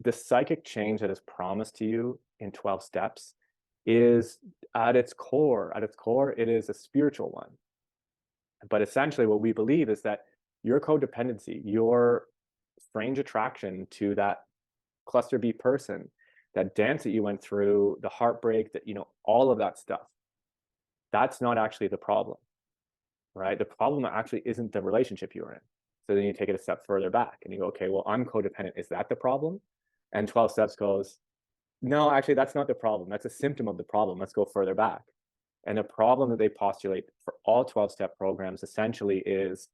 the psychic change that is promised to you in 12 steps is at its core, it is a spiritual one. But essentially what we believe is that your codependency, your strange attraction to that cluster B person, that dance that you went through, the heartbreak, that, all of that stuff, that's not actually the problem, right? The problem actually isn't the relationship you were in. So then you take it a step further back and you go, okay, well, I'm codependent. Is that the problem? And 12 steps goes, no, actually, that's not the problem. That's a symptom of the problem. Let's go further back. And the problem that they postulate for all 12-step programs essentially is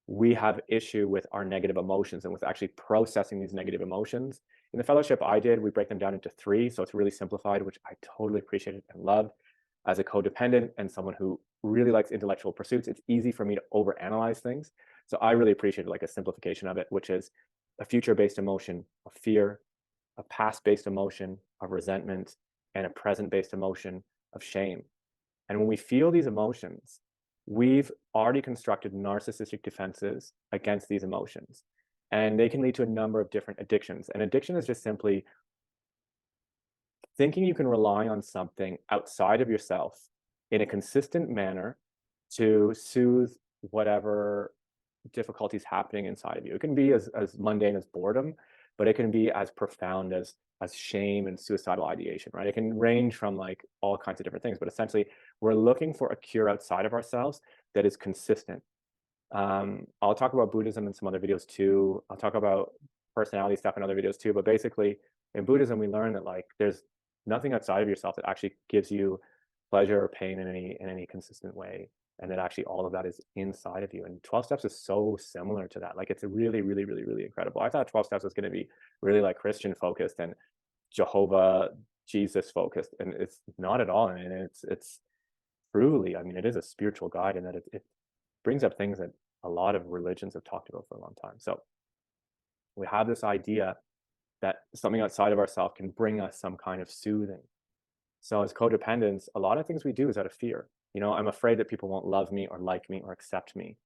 we have issue with our negative emotions and with actually processing these negative emotions. In the fellowship I did, we break them down into 3. So it's really simplified, which I totally appreciated and loved. As a codependent and someone who really likes intellectual pursuits, it's easy for me to overanalyze things. So I really appreciated like a simplification of it, which is a future-based emotion of fear, a past-based emotion of resentment, and a present-based emotion of shame. And when we feel these emotions, we've already constructed narcissistic defenses against these emotions. And they can lead to a number of different addictions. And addiction is just simply thinking you can rely on something outside of yourself in a consistent manner to soothe whatever difficulties happening inside of you. It can be as mundane as boredom, but it can be as profound as shame and suicidal ideation, right? It can range from like all kinds of different things, but essentially we're looking for a cure outside of ourselves that is consistent. I'll talk about Buddhism in some other videos too. I'll talk about personality stuff in other videos too, but basically in Buddhism, we learn that like there's nothing outside of yourself that actually gives you pleasure or pain in any consistent way. And that actually all of that is inside of you. And 12 steps is so similar to that. Like it's really, really, really, really incredible. I thought 12 steps was going to be really like Christian focused and Jehovah, Jesus focused. And it's not at all. I mean, it's truly, I mean, it is a spiritual guide in that it brings up things that a lot of religions have talked about for a long time. So we have this idea that something outside of ourselves can bring us some kind of soothing. So as codependents, a lot of things we do is out of fear. I'm afraid that people won't love me or like me or accept me.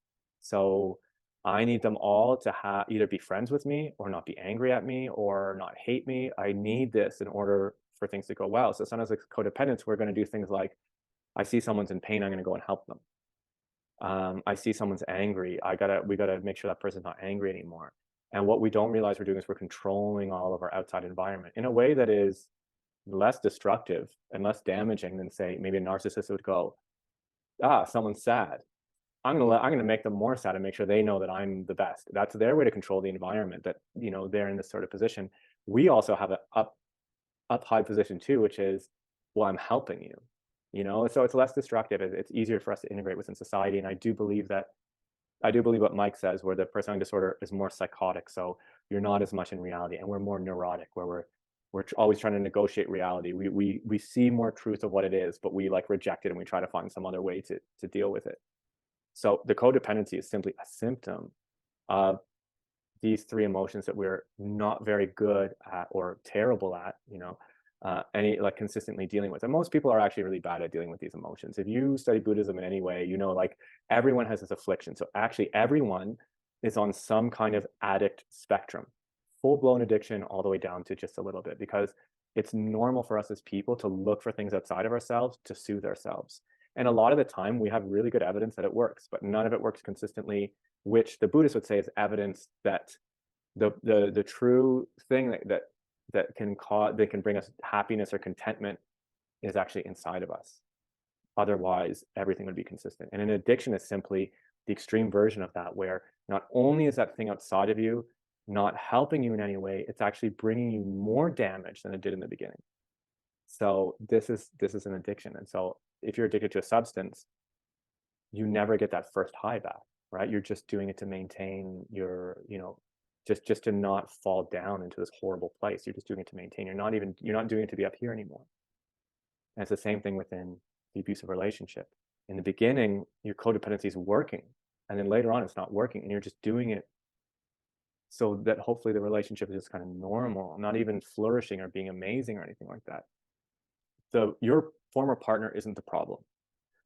So I need them all to either be friends with me or not be angry at me or not hate me. I need this in order for things to go well. So sometimes as codependents, we're going to do things like, I see someone's in pain, I'm going to go and help them. I see someone's angry. We gotta make sure that person's not angry anymore. And what we don't realize we're doing is we're controlling all of our outside environment in a way that is less destructive and less damaging than, say, maybe a narcissist would go, someone's sad. I'm gonna make them more sad and make sure they know that I'm the best. That's their way to control the environment, that they're in this sort of position. We also have an up high position too, which is, well, I'm helping you. So it's less destructive. It's easier for us to integrate within society. And I do believe what Mike says, where the personality disorder is more psychotic. So you're not as much in reality, and we're more neurotic, where we're always trying to negotiate reality. We see more truth of what it is, but we like reject it and we try to find some other way to deal with it. So the codependency is simply a symptom of these 3 emotions that we're not very good at or terrible at, any like consistently dealing with. And most people are actually really bad at dealing with these emotions. If you study Buddhism in any way, like everyone has this affliction. So actually everyone is on some kind of addict spectrum, full-blown addiction all the way down to just a little bit, because it's normal for us as people to look for things outside of ourselves to soothe ourselves. And a lot of the time we have really good evidence that it works, but none of it works consistently, which the Buddhists would say is evidence that the true thing that can bring us happiness or contentment is actually inside of us. Otherwise, everything would be consistent. And an addiction is simply the extreme version of that, where not only is that thing outside of you not helping you in any way, it's actually bringing you more damage than it did in the beginning. So this is an addiction. And so if you're addicted to a substance, you never get that first high back, right? You're just doing it to maintain your, just to not fall down into this horrible place. You're just doing it to maintain. You're not doing it to be up here anymore. And it's the same thing within the abusive relationship. In the beginning, your codependency is working, and then later on it's not working, and you're just doing it so that hopefully the relationship is just kind of normal, not even flourishing or being amazing or anything like that. So your former partner isn't the problem.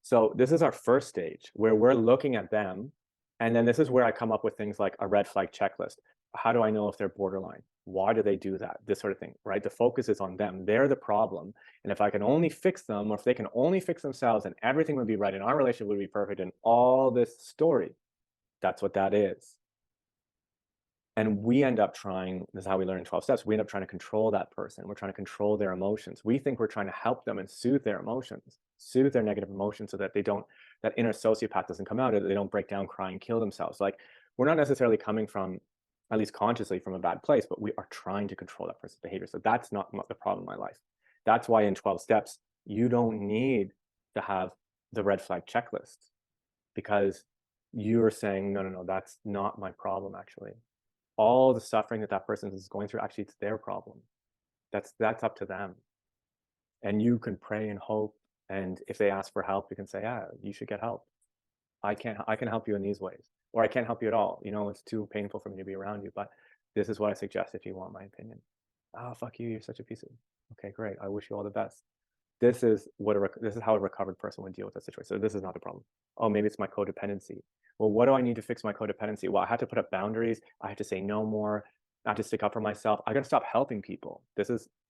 So this is our first stage, where we're looking at them. And then this is where I come up with things like a red flag checklist. How do I know if they're borderline? Why do they do that? This sort of thing, right? The focus is on them. They're the problem. And if I can only fix them, or if they can only fix themselves, and everything would be right, and our relationship would be perfect, and all this story, that's what that is. And we end up trying, this is how we learn in 12 steps, we end up trying to control that person. We're trying to control their emotions. We think we're trying to help them and soothe their emotions, soothe their negative emotions so that they don't, that inner sociopath doesn't come out, or they don't break down, cry, and kill themselves. Like, we're not necessarily coming from, at least consciously, from a bad place, but we are trying to control that person's behavior. So that's not the problem in my life. That's why in 12 steps, you don't need to have the red flag checklist, because you're saying, no, no, no, that's not my problem, actually. All the suffering that that person is going through, actually, it's their problem. That's up to them. And you can pray and hope, and if they ask for help, you can say, yeah, you should get help. I can help you in these ways, or I can't help you at all. You know, it's too painful for me to be around you, but this is what I suggest if you want my opinion. Oh, fuck you, you're such a piece of, okay, great, I wish you all the best. This is how a recovered person would deal with that situation. So this is not the problem. Oh, maybe it's my codependency. Well, what do I need to fix my codependency? Well, I have to put up boundaries. I have to say no more. I have to stick up for myself. I got to stop helping people.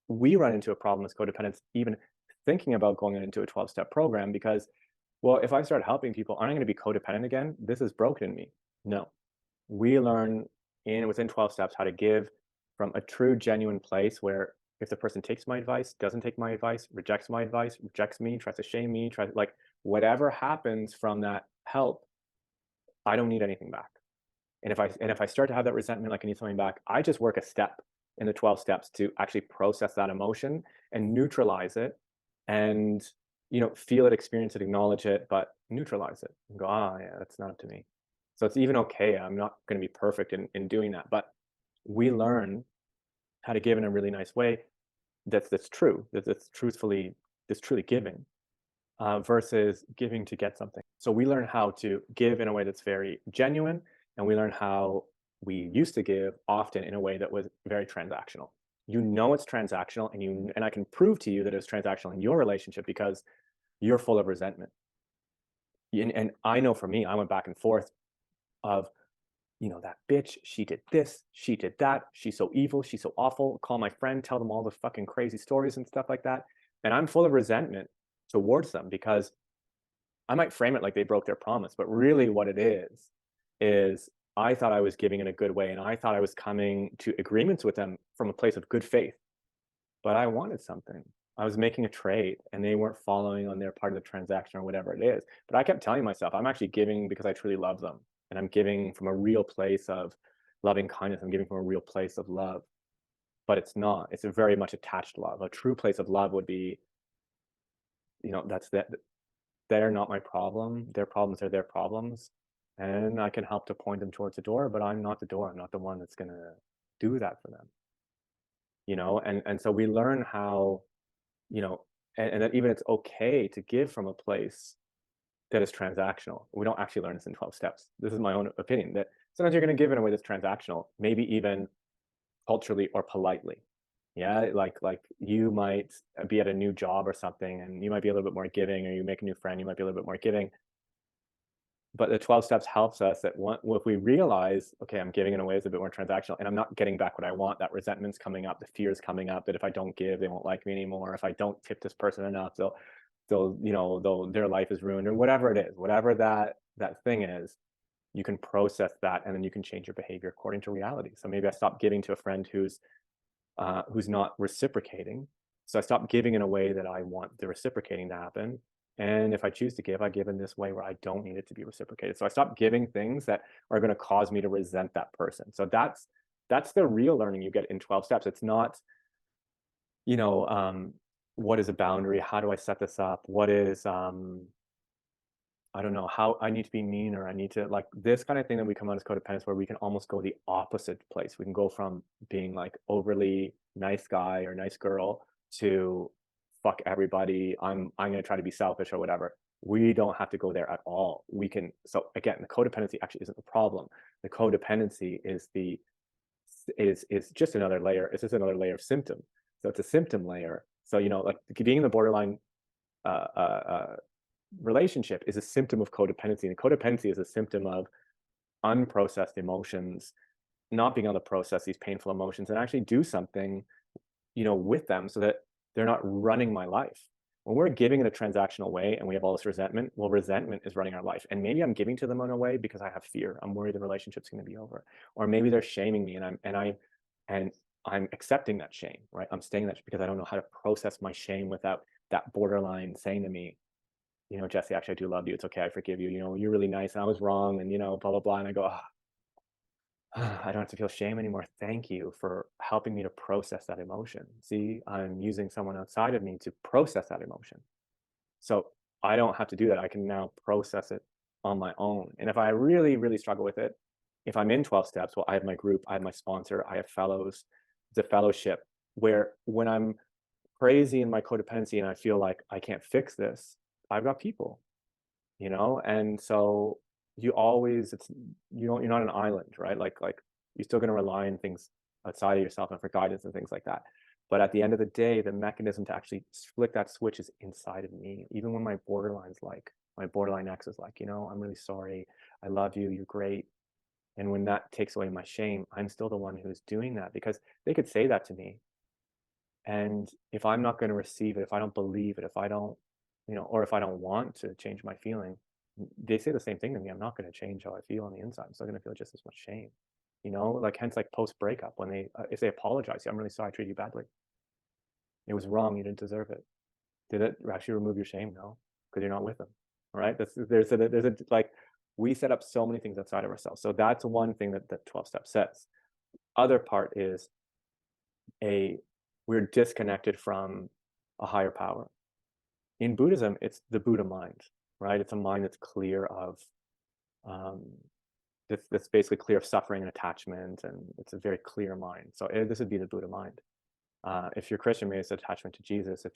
We run into a problem as codependents, even thinking about going into a 12-step program, because, well, if I start helping people, aren't I going to be codependent again? This is broken in me. No. We learn within 12 steps how to give from a true, genuine place where, if the person takes my advice, doesn't take my advice, rejects my advice, rejects me, tries to shame me, like, whatever happens from that help, I don't need anything back. And if I start to have that resentment, like I need something back, I just work a step in the 12 steps to actually process that emotion and neutralize it, and, feel it, experience it, acknowledge it, but neutralize it and go, yeah, that's not up to me. So it's even okay. I'm not going to be perfect in doing that, but we learn how to give in a really nice way that's true, that's truly giving, versus giving to get something. So we learn how to give in a way that's very genuine, and we learn how we used to give often in a way that was very transactional. It's transactional, and I can prove to you that it's transactional in your relationship because you're full of resentment. And I know for me, I went back and forth of, that bitch, she did this, she did that, she's so evil, she's so awful, call my friend, tell them all the fucking crazy stories and stuff like that. And I'm full of resentment towards them, because I might frame it like they broke their promise, but really what it is I thought I was giving in a good way, and I thought I was coming to agreements with them from a place of good faith. But I wanted something. I was making a trade, and they weren't following on their part of the transaction or whatever it is. But I kept telling myself, I'm actually giving because I truly love them. And I'm giving from a real place of loving kindness. I'm giving from a real place of love. But it's not. It's a very much attached love. A true place of love would be, that's that. They're not my problem. Their problems are their problems. And I can help to point them towards the door, but I'm not the door. I'm not the one that's going to do that for them. And so we learn how, and that even it's okay to give from a place that is transactional. We don't actually learn this in 12 steps. This is my own opinion, that sometimes you're going to give in a way that's transactional, maybe even culturally or politely. Yeah, like you might be at a new job or something, and you might be a little bit more giving, or you make a new friend, you might be a little bit more giving. But the 12 steps helps us that if we realize, okay, I'm giving in a way that's a bit more transactional, and I'm not getting back what I want, that resentment's coming up, the fear's coming up, that if I don't give, they won't like me anymore. If I don't tip this person enough, their life is ruined, or whatever it is, whatever that thing is, you can process that, and then you can change your behavior according to reality. So maybe I stop giving to a friend who's not reciprocating. So I stop giving in a way that I want the reciprocating to happen. And if I choose to give, I give in this way where I don't need it to be reciprocated. So I stop giving things that are going to cause me to resent that person. So that's the real learning you get in 12 steps. It's not, what is a boundary? How do I set this up? What is, I don't know, how I need to be mean, or I need to, like, this kind of thing that we come out as codependents, where we can almost go the opposite place. We can go from being like overly nice guy or nice girl to fuck everybody. I'm going to try to be selfish or whatever. We don't have to go there at all. We can, so again, the codependency actually isn't the problem. The codependency is just another layer. It's just another layer of symptom. So it's a symptom layer. So, like being in the borderline relationship is a symptom of codependency, and codependency is a symptom of unprocessed emotions not being able to process these painful emotions and actually do something, with them so that they're not running my life. When we're giving in a transactional way and we have all this resentment, well, resentment is running our life. And maybe I'm giving to them in a way because I have fear. I'm worried the relationship's going to be over. Or maybe they're shaming me and I'm accepting that shame, right? I'm staying that because I don't know how to process my shame without that borderline saying to me, Jesse, actually, I do love you. It's okay. I forgive you. You're really nice. And I was wrong. And, blah, blah, blah. And I go, oh, I don't have to feel shame anymore. Thank you for helping me to process that emotion. See, I'm using someone outside of me to process that emotion. So I don't have to do that. I can now process it on my own. And if I really, really struggle with it, if I'm in 12 steps, well, I have my group, I have my sponsor, I have fellows. It's a fellowship where when I'm crazy in my codependency and I feel like I can't fix this, I've got people, and so you're not an island, right? Like you're still going to rely on things outside of yourself and for guidance and things like that. But at the end of the day, the mechanism to actually flick that switch is inside of me. Even when my borderline ex is like, I'm really sorry, I love you, you're great. And when that takes away my shame, I'm still the one who's doing that, because they could say that to me. And if I'm not going to receive it, if I don't believe it, if I don't, or if I don't want to change my feeling, they say the same thing to me. I'm not going to change how I feel on the inside. I'm still going to feel just as much shame, hence like post breakup, when if they apologize, I'm really sorry I treated you badly. It was wrong. You didn't deserve it. Did it actually remove your shame? No, because you're not with them. All right. Like, we set up so many things outside of ourselves. So that's one thing that 12 step says. Other part is we're disconnected from a higher power. In Buddhism, it's the Buddha mind, right? It's a mind that's clear of that's basically clear of suffering and attachment, and it's a very clear mind. So this would be the Buddha mind. If you're Christian, maybe it's attachment to Jesus. It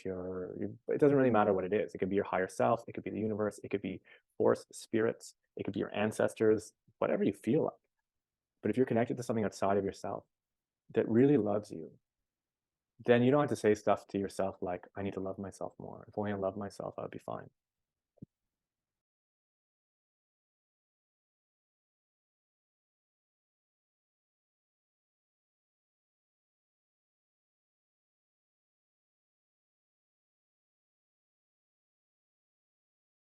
doesn't really matter what it is. It could be your higher self. It could be the universe. It could be force, spirits. It could be your ancestors, whatever you feel like. But if you're connected to something outside of yourself that really loves you, then you don't have to say stuff to yourself like, I need to love myself more. If only I love myself, I would be fine.